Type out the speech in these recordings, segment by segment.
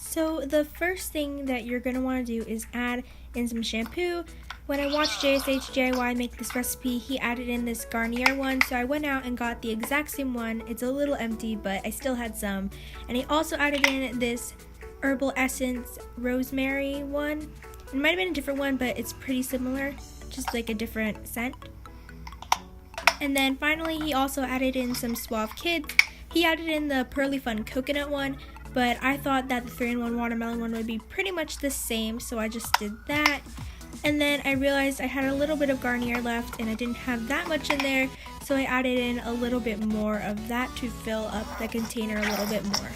So the first thing that you're going to want to do is add in some shampoo. When I watched JSHDiy make this recipe, he added in this Garnier one, so I went out and got the exact same one. It's a little empty, but I still had some. And he also added in this Herbal Essence Rosemary one. It might have been a different one, but it's pretty similar, just like a different scent. And then finally, he also added in some Suave Kids. He added in the Pearly Fun Coconut one, but I thought that the 3-in-1 watermelon one would be pretty much the same, so I just did that. And then I realized I had a little bit of Garnier left and I didn't have that much in there, so I added in a little bit more of that to fill up the container a little bit more.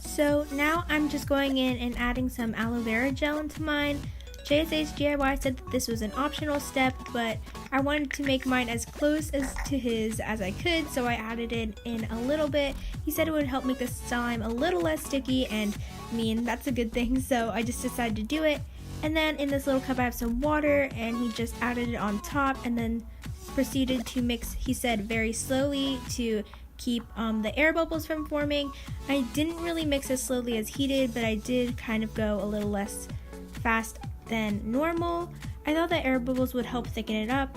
So now I'm just going in and adding some aloe vera gel into mine. JSHDiy said that this was an optional step, but I wanted to make mine as close to his as I could, so I added it in a little bit. He said it would help make the slime a little less sticky, and I mean, that's a good thing, so I just decided to do it. And then in this little cup I have some water, and he just added it on top and then proceeded to mix, he said, very slowly to keep the air bubbles from forming. I didn't really mix as slowly as he did, but I did kind of go a little less fast than normal. I thought that air bubbles would help thicken it up.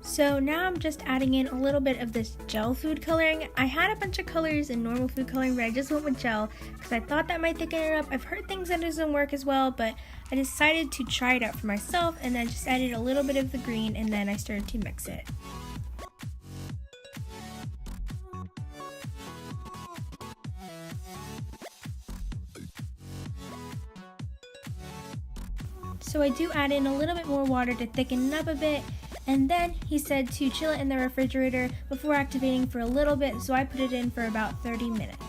So now I'm just adding in a little bit of this gel food coloring. I had a bunch of colors in normal food coloring, but I just went with gel because I thought that might thicken it up. I've heard things that doesn't work as well, but I decided to try it out for myself, and I just added a little bit of the green and then I started to mix it. So I do add in a little bit more water to thicken it up a bit. And then he said to chill it in the refrigerator before activating for a little bit, so I put it in for about 30 minutes.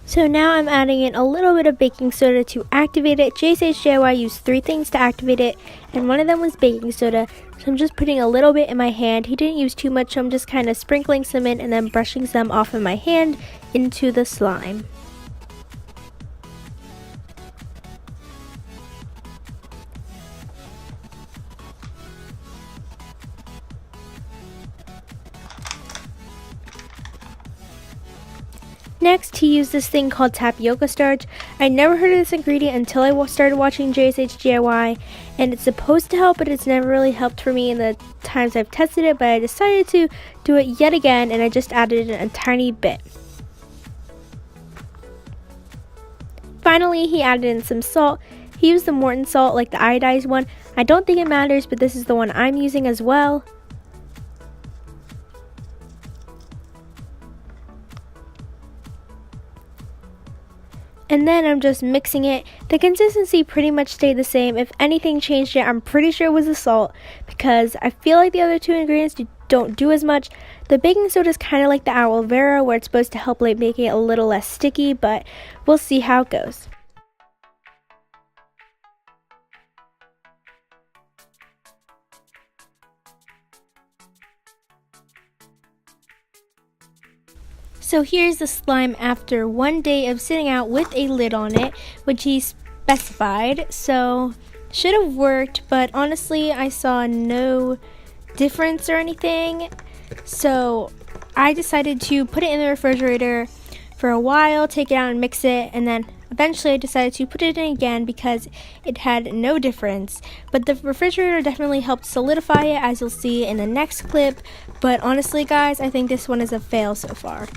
So now I'm adding in a little bit of baking soda to activate it. JSHDiy used 3 things to activate it, and one of them was baking soda. So I'm just putting a little bit in my hand. He didn't use too much, so I'm just kind of sprinkling some in and then brushing some off of my hand into the slime. Next, he used this thing called tapioca starch. I never heard of this ingredient until I started watching JSHDiy, and it's supposed to help, but it's never really helped for me in the times I've tested it, but I decided to do it yet again, and I just added in a tiny bit. Finally, he added in some salt. He used the Morton salt, like the iodized one. I don't think it matters, but this is the one I'm using as well. And then I'm just mixing it. The consistency pretty much stayed the same. If anything changed it, I'm pretty sure it was the salt, because I feel like the other 2 ingredients don't do as much. The baking soda is kind of like the aloe vera, where it's supposed to help like make it a little less sticky, but we'll see how it goes. So here's the slime after 1 day of sitting out with a lid on it, which he specified. So should have worked, but honestly I saw no difference or anything. So I decided to put it in the refrigerator for a while, take it out and mix it, and then eventually I decided to put it in again because it had no difference. But the refrigerator definitely helped solidify it, as you'll see in the next clip. But honestly guys, I think this one is a fail so far.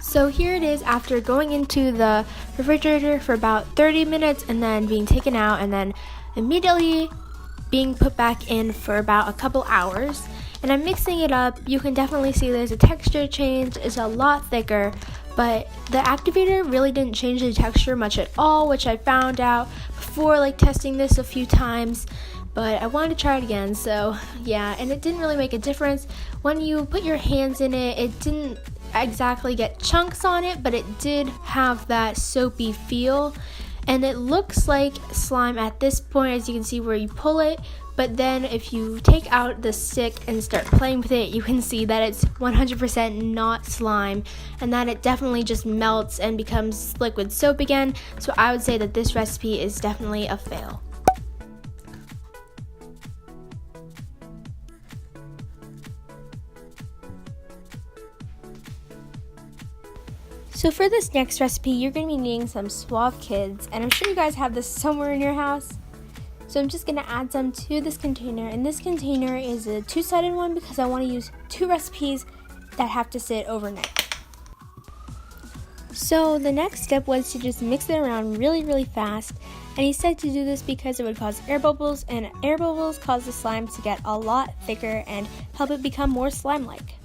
So here it is after going into the refrigerator for about 30 minutes and then being taken out and then immediately being put back in for about a couple hours. And I'm mixing it up. You can definitely see there's a texture change. It's a lot thicker, but the activator really didn't change the texture much at all, which I found out before like testing this a few times. But I wanted to try it again, so yeah, and it didn't really make a difference. When you put your hands in it, it didn't exactly get chunks on it, but it did have that soapy feel. And it looks like slime at this point, as you can see where you pull it. But then if you take out the stick and start playing with it, you can see that it's 100% not slime, and that it definitely just melts and becomes liquid soap again. So I would say that this recipe is definitely a fail. So for this next recipe, you're going to be needing some Suave Kids, and I'm sure you guys have this somewhere in your house. So I'm just going to add some to this container, and this container is a two-sided one because I want to use 2 recipes that have to sit overnight. So the next step was to just mix it around really fast, and he said to do this because it would cause air bubbles, and air bubbles cause the slime to get a lot thicker and help it become more slime-like.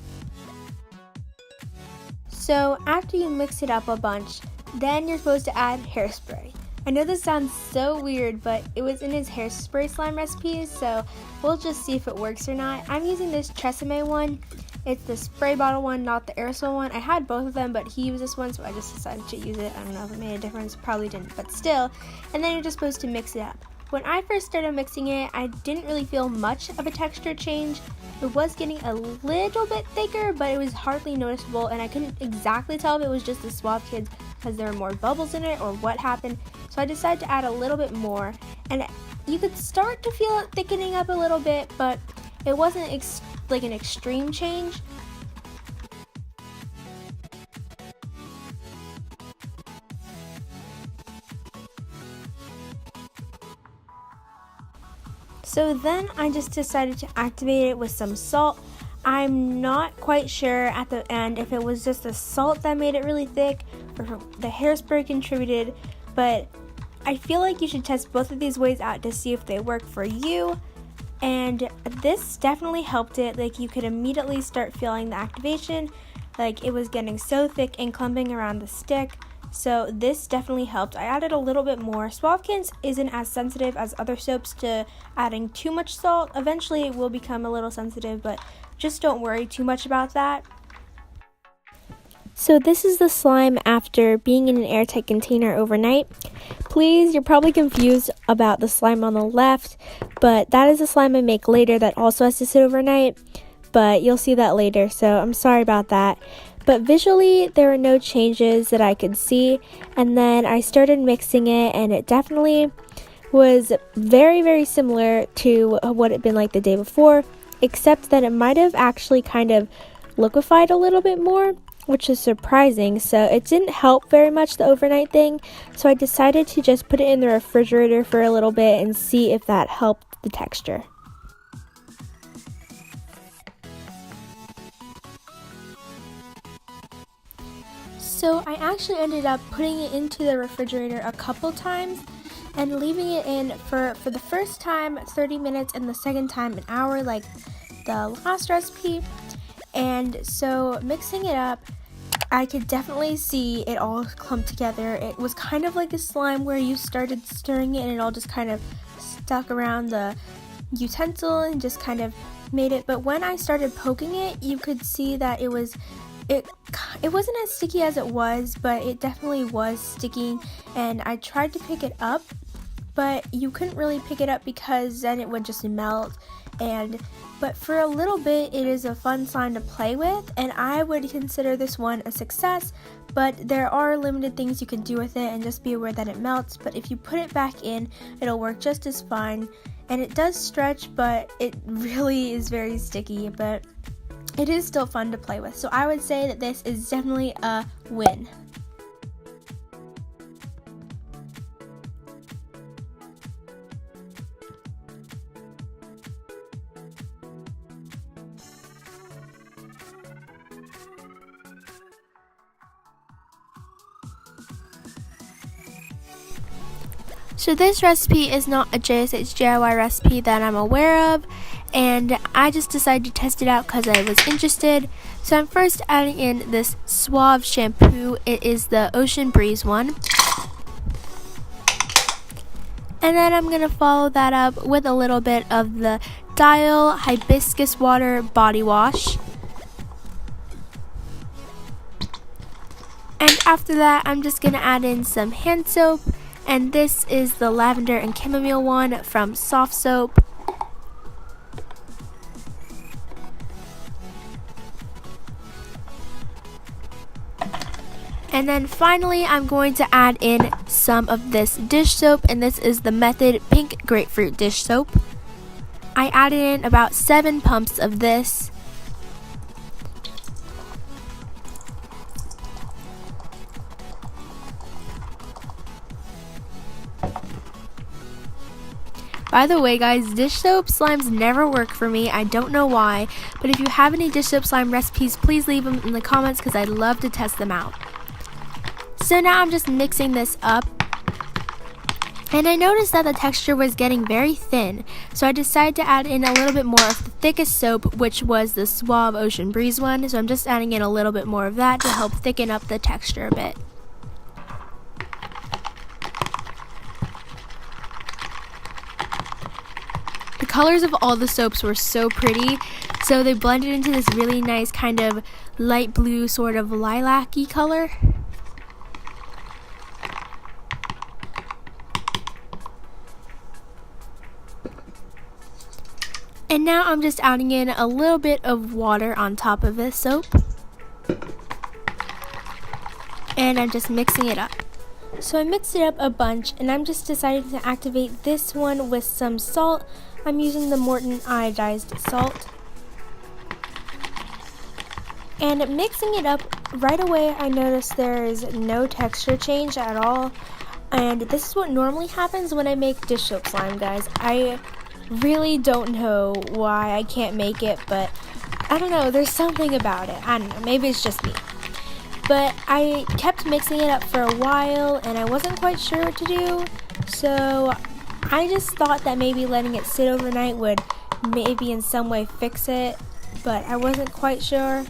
So after you mix it up a bunch, then you're supposed to add hairspray. I know this sounds so weird, but it was in his hairspray slime recipes, so we'll just see if it works or not. I'm using this Tresemme one. It's the spray bottle one, not the aerosol one. I had both of them, but he used this one, so I just decided to use it. I don't know if it made a difference, probably didn't, but still. And then you're just supposed to mix it up. When I first started mixing it, I didn't really feel much of a texture change. It was getting a little bit thicker, but it was hardly noticeable, and I couldn't exactly tell if it was just the Suave Kids because there were more bubbles in it or what happened. So I decided to add a little bit more, and you could start to feel it thickening up a little bit, but it wasn't like an extreme change. So then I just decided to activate it with some salt. I'm not quite sure at the end if it was just the salt that made it really thick or the hairspray contributed, but I feel like you should test both of these ways out to see if they work for you. And this definitely helped it. Like, you could immediately start feeling the activation, like it was getting so thick and clumping around the stick. So this definitely helped. I added a little bit more. Suave Kids isn't as sensitive as other soaps to adding too much salt. Eventually it will become a little sensitive, but just don't worry too much about that. So this is the slime after being in an airtight container overnight. Please, you're probably confused about the slime on the left, but that is the slime I make later that also has to sit overnight, but you'll see that later, so I'm sorry about that. But visually, there were no changes that I could see, and then I started mixing it, and it definitely was very similar to what it had been like the day before, except that it might have actually kind of liquefied a little bit more, which is surprising. So it didn't help very much, the overnight thing, so I decided to just put it in the refrigerator for a little bit and see if that helped the texture. So I actually ended up putting it into the refrigerator a couple times and leaving it in for the first time 30 minutes and the second time an hour, like the last recipe. And so mixing it up, I could definitely see it all clump together. It was kind of like a slime where you started stirring it and it all just kind of stuck around the utensil and just kind of made it. But when I started poking it, you could see that it wasn't as sticky as it was, but it definitely was sticky, and I tried to pick it up, but you couldn't really pick it up because then it would just melt. But for a little bit, it is a fun slime to play with, and I would consider this one a success, but there are limited things you can do with it, and just be aware that it melts. But if you put it back in, it'll work just as fine, and it does stretch, but it really is very sticky, but it is still fun to play with. So I would say that this is definitely a win. So this recipe is not a JSHDiy recipe that I'm aware of, and I just decided to test it out because I was interested. So I'm first adding in this Suave shampoo. It is the Ocean Breeze one. And then I'm going to follow that up with a little bit of the Dial Hibiscus Water Body Wash. And after that, I'm just going to add in some hand soap. And this is the lavender and chamomile one from Soft Soap. And then finally, I'm going to add in some of this dish soap, and this is the Method Pink Grapefruit Dish Soap. I added in about 7 pumps of this. By the way guys, dish soap slimes never work for me. I don't know why, but if you have any dish soap slime recipes, please leave them in the comments because I'd love to test them out. So now I'm just mixing this up, and I noticed that the texture was getting very thin, so I decided to add in a little bit more of the thickest soap, which was the Suave Ocean Breeze one. So I'm just adding in a little bit more of that to help thicken up the texture a bit. The colors of all the soaps were so pretty, so they blended into this really nice kind of light blue sort of lilac-y color. And now I'm just adding in a little bit of water on top of this soap. And I'm just mixing it up. So I mixed it up a bunch, and I'm just deciding to activate this one with some salt. I'm using the Morton iodized salt. And mixing it up, right away I noticed there is no texture change at all. And this is what normally happens when I make dish soap slime, guys. I really don't know why I can't make it, but I don't know, there's something about it. I don't know, maybe it's just me. But I kept mixing it up for a while, and I wasn't quite sure what to do, so I just thought that maybe letting it sit overnight would maybe in some way fix it, but I wasn't quite sure.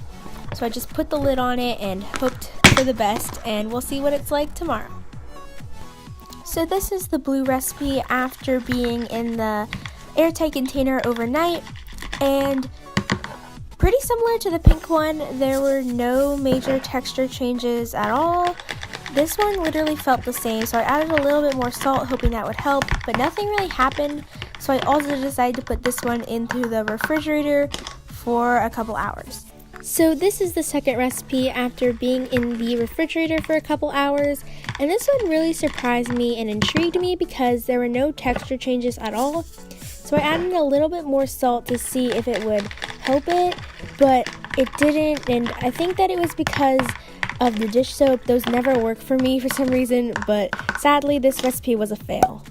So I just put the lid on it and hoped for the best, and we'll see what it's like tomorrow. So this is the blue recipe after being in the airtight container overnight, and pretty similar to the pink one. There were no major texture changes at all. This one literally felt the same, so I added a little bit more salt hoping that would help, but nothing really happened. So I also decided to put this one into the refrigerator for a couple hours. So this is the second recipe after being in the refrigerator for a couple hours, and this one really surprised me and intrigued me because there were no texture changes at all. So I added a little bit more salt to see if it would help it, but it didn't, and I think that it was because of the dish soap. Those never work for me for some reason, but sadly this recipe was a fail.